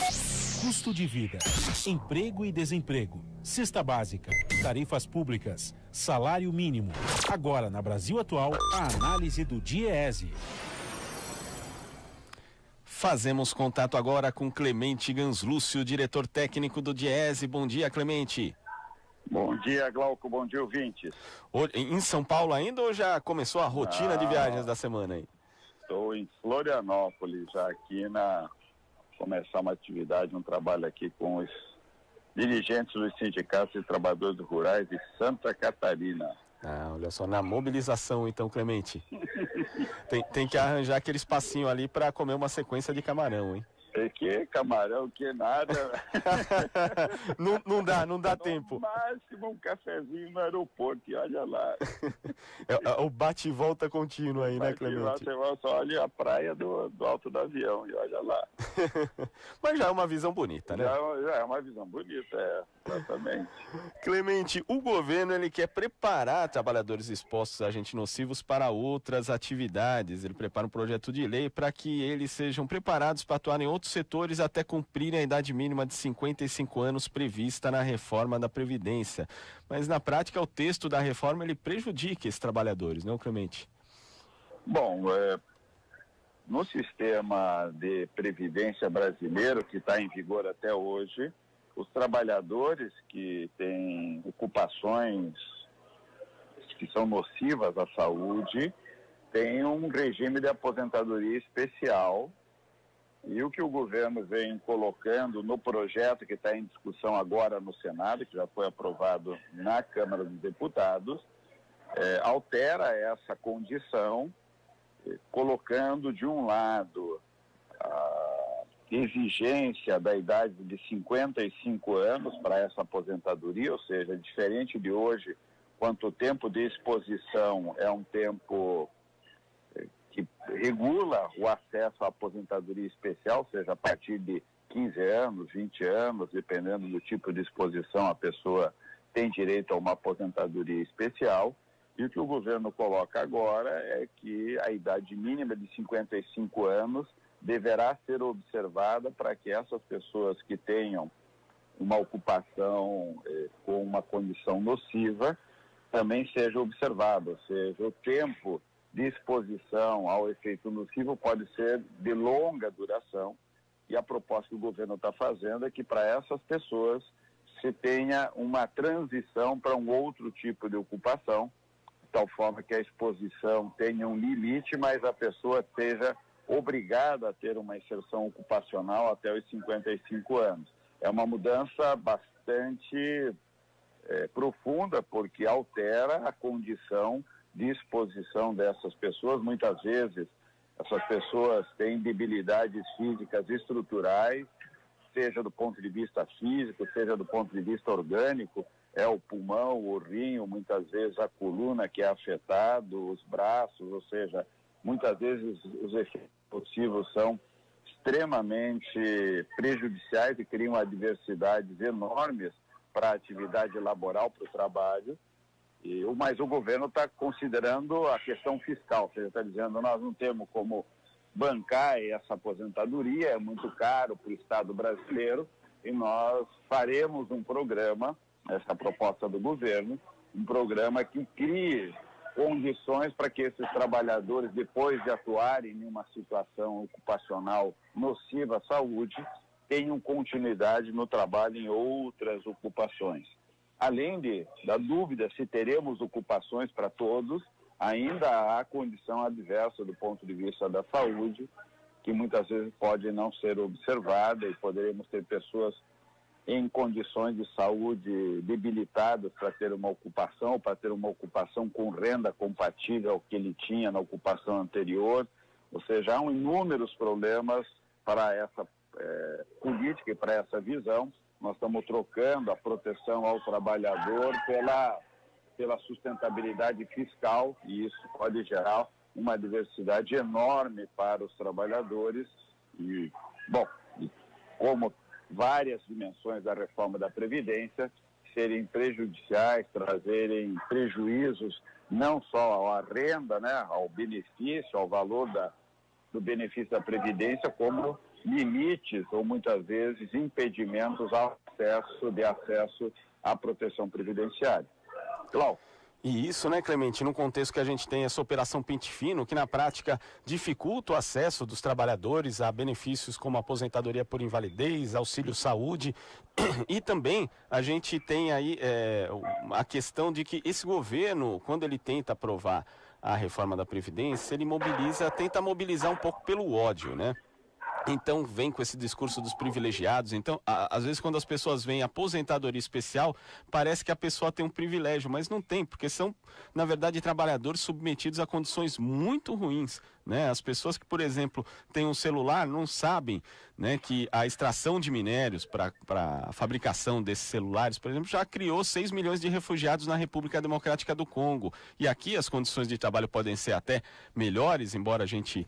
Custo de vida, emprego e desemprego, cesta básica, tarifas públicas, salário mínimo. Agora, na Brasil Atual, a análise do DIEESE. Fazemos contato agora com Clemente Ganslúcio, diretor técnico do DIEESE. Bom dia, Clemente. Bom dia, Glauco. Bom dia, ouvintes. Em São Paulo ainda ou já começou a rotina de viagens da semana aí? Estou em Florianópolis, já aqui começar uma atividade, um trabalho aqui com os dirigentes dos sindicatos e trabalhadores rurais de Santa Catarina. Ah, olha só, na mobilização então, Clemente. tem que arranjar aquele espacinho ali para comer uma sequência de camarão, hein? Que camarão, que nada. não dá tempo. No máximo um cafezinho no aeroporto, e olha lá. É o bate e volta contínuo aí, né, Clemente? Você só olha a praia do alto do avião e olha lá. Mas já é uma visão bonita, né? Já é uma visão bonita, exatamente. Clemente, o governo ele quer preparar trabalhadores expostos a agentes nocivos para outras atividades. Ele prepara um projeto de lei para que eles sejam preparados para atuar em outros setores até cumprirem a idade mínima de 55 anos prevista na reforma da Previdência. Mas na prática o texto da reforma ele prejudica esses trabalhadores, não, Clemente? Bom, no sistema de previdência brasileiro que está em vigor até hoje, os trabalhadores que têm ocupações que são nocivas à saúde têm um regime de aposentadoria especial. E o que o governo vem colocando no projeto que está em discussão agora no Senado, que já foi aprovado na Câmara dos Deputados, altera essa condição, colocando de um lado a exigência da idade de 55 anos para essa aposentadoria, ou seja, diferente de hoje, quanto o tempo de exposição é um tempo que regula o acesso à aposentadoria especial, seja a partir de 15 anos, 20 anos, dependendo do tipo de exposição, a pessoa tem direito a uma aposentadoria especial. E o que o governo coloca agora é que a idade mínima de 55 anos deverá ser observada para que essas pessoas que tenham uma ocupação com uma condição nociva também seja observada, ou seja, o tempo de exposição ao efeito nocivo pode ser de longa duração, e a proposta que o governo está fazendo é que para essas pessoas se tenha uma transição para um outro tipo de ocupação, de tal forma que a exposição tenha um limite, mas a pessoa seja obrigada a ter uma inserção ocupacional até os 55 anos. É uma mudança bastante profunda, porque altera a condição de exposição dessas pessoas. Muitas vezes essas pessoas têm debilidades físicas estruturais, seja do ponto de vista físico, seja do ponto de vista orgânico, é o pulmão, o rim, muitas vezes a coluna que é afetado, os braços, ou seja, muitas vezes os efeitos nocivos são extremamente prejudiciais e criam adversidades enormes para a atividade laboral, para o trabalho. Mas o governo está considerando a questão fiscal, ou seja, está dizendo nós não temos como bancar essa aposentadoria, é muito caro para o Estado brasileiro, e nós faremos um programa, essa proposta do governo, um programa que crie condições para que esses trabalhadores, depois de atuarem em uma situação ocupacional nociva à saúde, tenham continuidade no trabalho em outras ocupações. Além da dúvida se teremos ocupações para todos, ainda há condição adversa do ponto de vista da saúde, que muitas vezes pode não ser observada, e poderemos ter pessoas em condições de saúde debilitadas para ter uma ocupação, ou para ter uma ocupação com renda compatível ao que ele tinha na ocupação anterior. Ou seja, há inúmeros problemas para essa política e para essa visão. Nós estamos trocando a proteção ao trabalhador pela sustentabilidade fiscal, e isso pode gerar uma diversidade enorme para os trabalhadores. E, como várias dimensões da reforma da Previdência serem prejudiciais, trazerem prejuízos não só à renda, né, ao benefício, ao valor do benefício da Previdência, como limites ou muitas vezes impedimentos ao acesso à proteção previdenciária. Cláudio. E isso, né, Clemente, no contexto que a gente tem essa operação Pente Fino, que na prática dificulta o acesso dos trabalhadores a benefícios como aposentadoria por invalidez, auxílio saúde, e também a gente tem aí a questão de que esse governo, quando ele tenta aprovar a reforma da Previdência, ele tenta mobilizar um pouco pelo ódio, né? Então vem com esse discurso dos privilegiados. Então, às vezes quando as pessoas veem aposentadoria especial, parece que a pessoa tem um privilégio, mas não tem, porque são, na verdade, trabalhadores submetidos a condições muito ruins, né? As pessoas que, por exemplo, têm um celular não sabem, né, que a extração de minérios para a fabricação desses celulares, por exemplo, já criou 6 milhões de refugiados na República Democrática do Congo. E aqui as condições de trabalho podem ser até melhores, embora a gente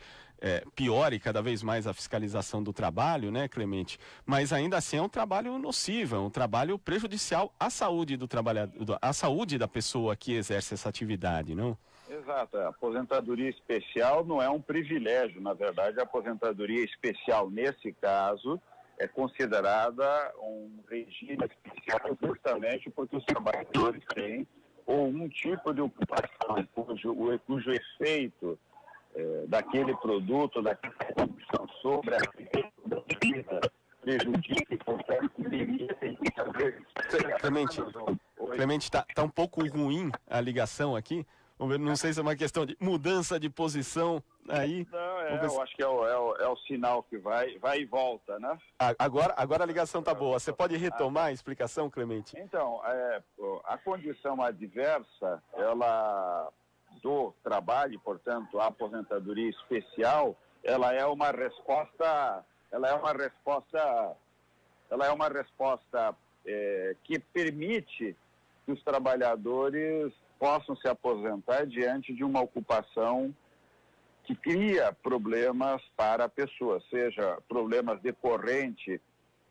piore cada vez mais a fiscalização do trabalho, né, Clemente? Mas ainda assim é um trabalho nocivo, é um trabalho prejudicial à saúde do trabalhador, à saúde da pessoa que exerce essa atividade, não? Exato, a aposentadoria especial não é um privilégio, na verdade a aposentadoria especial nesse caso é considerada um regime especial justamente porque os trabalhadores têm ou um tipo de ocupação cujo efeito daquele produto, daquela condição sobre a vida prejudica e portanto limita. Clemente, tá um pouco ruim a ligação aqui. Não sei se é uma questão de mudança de posição aí. Não, eu acho que é o sinal que vai e volta, né? Agora a ligação tá boa. Você pode retomar a explicação, Clemente? Então, a condição adversa, ela do trabalho, portanto, a aposentadoria especial, ela é uma resposta que permite que os trabalhadores possam se aposentar diante de uma ocupação que cria problemas para a pessoa, seja problemas decorrentes,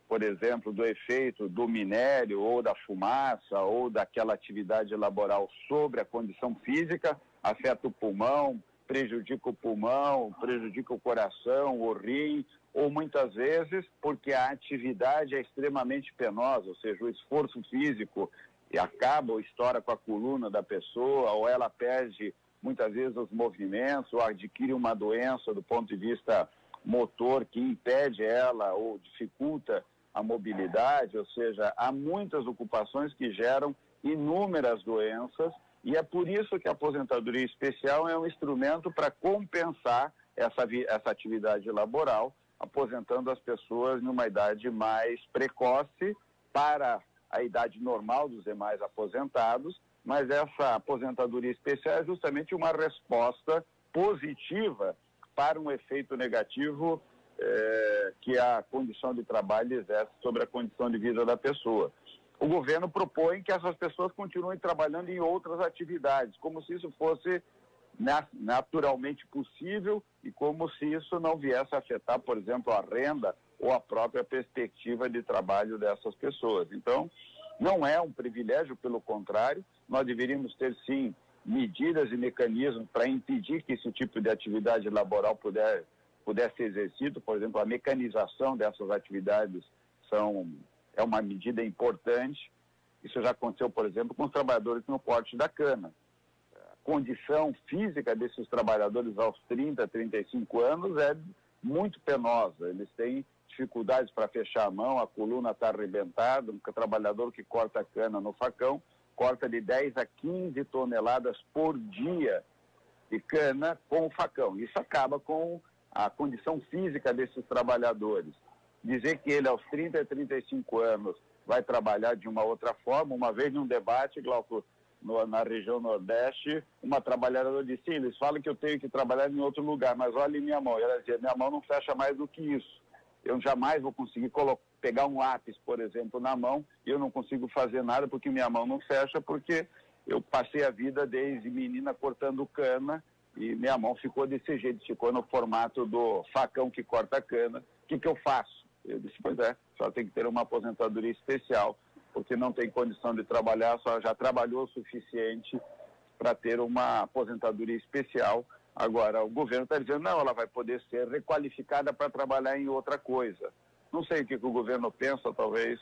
por exemplo, do efeito do minério ou da fumaça ou daquela atividade laboral sobre a condição física, afeta o pulmão, prejudica o coração, o rim, ou muitas vezes porque a atividade é extremamente penosa, ou seja, o esforço físico acaba ou estoura com a coluna da pessoa, ou ela perde muitas vezes os movimentos, ou adquire uma doença do ponto de vista motor que impede ela ou dificulta a mobilidade, ou seja, há muitas ocupações que geram inúmeras doenças e é por isso que a aposentadoria especial é um instrumento para compensar essa atividade laboral, aposentando as pessoas numa idade mais precoce para a idade normal dos demais aposentados, mas essa aposentadoria especial é justamente uma resposta positiva para um efeito negativo que a condição de trabalho exerce sobre a condição de vida da pessoa. O governo propõe que essas pessoas continuem trabalhando em outras atividades, como se isso fosse naturalmente possível e como se isso não viesse a afetar, por exemplo, a renda ou a própria perspectiva de trabalho dessas pessoas. Então, não é um privilégio, pelo contrário, nós deveríamos ter, sim, medidas e mecanismos para impedir que esse tipo de atividade laboral pudesse ser exercido. Por exemplo, a mecanização dessas atividades é uma medida importante. Isso já aconteceu, por exemplo, com os trabalhadores no corte da cana. A condição física desses trabalhadores aos 30, 35 anos é muito penosa. Eles têm dificuldades para fechar a mão, a coluna está arrebentada. O trabalhador que corta a cana no facão corta de 10 a 15 toneladas por dia de cana com o facão. Isso acaba com a condição física desses trabalhadores. Dizer que ele aos 30 a 35 anos vai trabalhar de uma outra forma, uma vez num debate, Glauco, na região Nordeste, uma trabalhadora disse, sim, eles falam que eu tenho que trabalhar em outro lugar, mas olha minha mão. E ela dizia, minha mão não fecha mais do que isso. Eu jamais vou conseguir pegar um lápis, por exemplo, na mão, e eu não consigo fazer nada porque minha mão não fecha, porque eu passei a vida desde menina cortando cana e minha mão ficou desse jeito, ficou no formato do facão que corta a cana. O que eu faço? Eu disse, pois é, só tem que ter uma aposentadoria especial, porque não tem condição de trabalhar, só já trabalhou o suficiente para ter uma aposentadoria especial, Agora, o governo está dizendo, não, ela vai poder ser requalificada para trabalhar em outra coisa. Não sei o que o governo pensa, talvez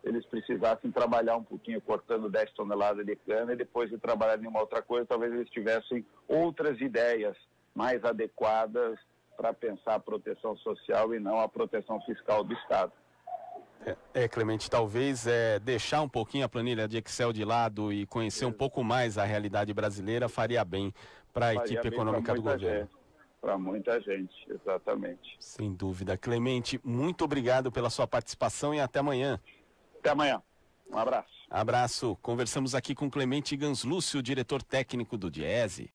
eles precisassem trabalhar um pouquinho cortando 10 toneladas de cana e depois de trabalhar em uma outra coisa, talvez eles tivessem outras ideias mais adequadas para pensar a proteção social e não a proteção fiscal do Estado. Clemente, talvez deixar um pouquinho a planilha de Excel de lado e conhecer um pouco mais a realidade brasileira faria bem para a equipe econômica do governo. Para muita gente, exatamente. Sem dúvida. Clemente, muito obrigado pela sua participação e até amanhã. Até amanhã. Um abraço. Abraço. Conversamos aqui com Clemente Ganslúcio, diretor técnico do Diese.